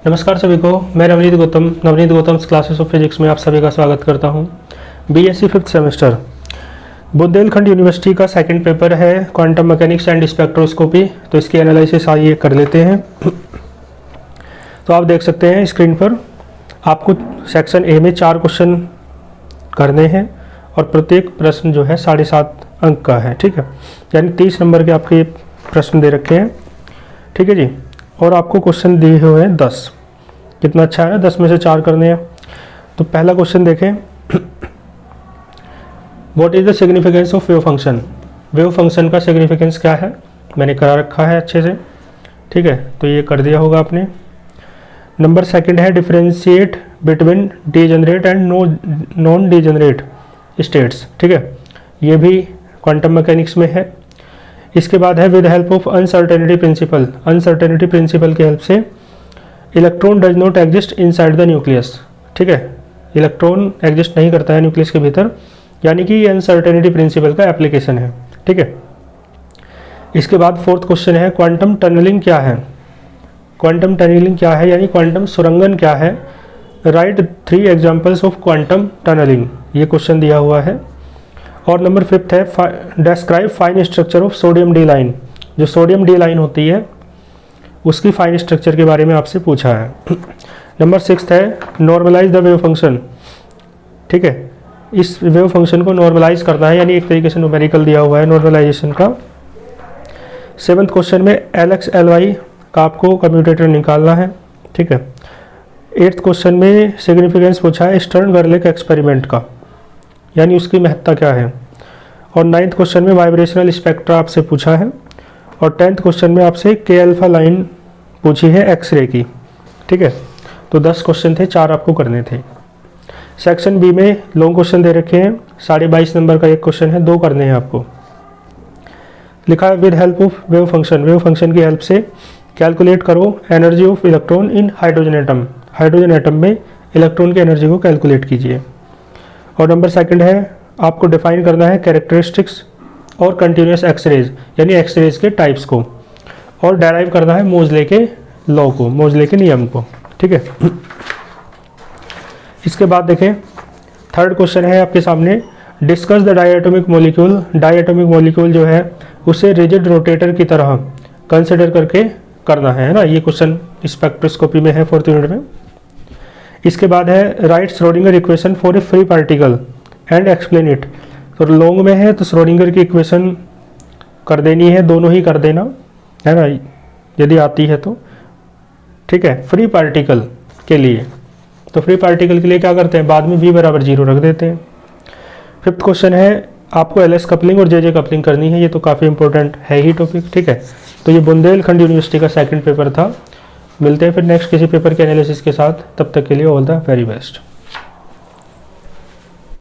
नमस्कार सभी को, मैं Navneet Gautam classes of physics में आप सभी का स्वागत करता हूं। BSc 5th semester Bundelkhand university का सेकंड पेपर है क्वांटम मैकेनिक्स एंड स्पेक्ट्रोस्कोपी। तो इसकी एनालिसिस आइए कर लेते हैं। तो आप देख सकते हैं स्क्रीन पर आपको सेक्शन ए में 4 क्वेश्चन करने हैं और प्रत्येक प्रश्न जो है 7.5 अंक का है। ठीक है, यानी 30 नंबर के आपके प्रश्न दे रखे हैं। ठीक है जी, और आपको क्वेश्चन दिए हुए हैं 10। कितना अच्छा है, 10 में से 4 करने हैं। तो पहला क्वेश्चन देखें, what is the significance of wave function. Wave function का सिग्निफिकेंस क्या है, मैंने करा रखा है अच्छे से। ठीक है, तो ये कर दिया होगा आपने। नंबर सेकंड है, differentiate between degenerate and non degenerate states. ठीक है, ये भी क्वांटम मैकेनिक्स में है। इसके बाद है, with help of uncertainty principle. Uncertainty principle की हेल्प से electron does not exist inside the nucleus. ठीक है, इलेक्ट्रॉन एग्जिस्ट नहीं करता है न्यूक्लियस के भीतर, यानी कि ये अनसर्टेनिटी प्रिंसिपल का एप्लीकेशन है। ठीक है, इसके बाद फोर्थ क्वेश्चन है, क्वांटम टनलिंग क्या है। क्वांटम टनलिंग क्या है, यानी क्वांटम सुरंगन क्या है। Write 3 examples of quantum tunneling, ये क्वेश्चन दिया हुआ है। और नंबर 5th है, describe fine structure of sodium D line. जो सोडियम डी लाइन होती है उसकी फाइन स्ट्रक्चर के बारे में आपसे पूछा है। नंबर 6th है, नॉर्मलाइज द वेव फंक्शन। ठीक है, इस वेव फंक्शन को नॉर्मलाइज करना है, यानी एक तरीके से न्यूमेरिकल दिया हुआ है नॉर्मलाइजेशन का। 7th क्वेश्चन में LX LY का आपको कम्यूटेटर निकालना है। ठीक है, 8th क्वेश्चन में सिग्निफिकेंस पूछा है स्टर्न-गर्लिक एक्सपेरिमेंट का, यानी उसकी महत्ता क्या है। और 9th क्वेश्चन में वाइब्रेशनल स्पेक्ट्रा आपसे पूछा है। और 10th क्वेश्चन में आपसे K अल्फा लाइन पूछी है एक्सरे की। ठीक है, तो 10 क्वेश्चन थे, 4 आपको करने थे। सेक्शन बी में लॉन्ग क्वेश्चन दे रखे हैं, 22.5 नंबर का एक क्वेश्चन है, 2 करने हैं आपको। लिखा है, with help of wave function. Wave function की हेल्प से कैलकुलेट करो energy of electron in hydrogen atom. Hydrogen atom में इलेक्ट्रॉन की एनर्जी को कैलकुलेट कीजिए। और नंबर सेकंड है, आपको डिफाइन करना है कैरेक्टरिस्टिक्स और कंटिन्यूस एक्सरेज, यानी एक्सरेज के टाइप्स को, और डेराइव करना है मोजले के लॉ को, मोजले के नियम को। ठीक है, इसके बाद देखें, 3rd क्वेश्चन है आपके सामने, डिस्कस द डायएटॉमिक मॉलिक्यूल। डायएटॉमिक मॉलिक्यूल जो है उसे रिजिड रोटेटर की तरह कंसिडर करके करना है ना। ये क्वेश्चन स्पेक्ट्रोस्कोपी में है 4th यूनिट में। इसके बाद है, right Schrodinger equation for a free particle and explain it. तो लॉन्ग में है तो श्रोडिंगर की इक्वेशन कर देनी है, दोनों ही कर देना है ना, यदि आती है तो। ठीक है, फ्री पार्टिकल के लिए, तो फ्री पार्टिकल के लिए क्या करते हैं, बाद में v = 0 रख देते हैं। 5th क्वेश्चन है, आपको LS कपलिंग और JJ कपलिंग करनी है, ये तो काफ़ी इंपॉर्टेंट है ही टॉपिक। ठीक है, तो ये बुंदेलखंड यूनिवर्सिटी का सेकंड पेपर था। मिलते हैं फिर नेक्स्ट किसी पेपर के एनालिसिस के साथ, तब तक के लिए ऑल द वेरी बेस्ट।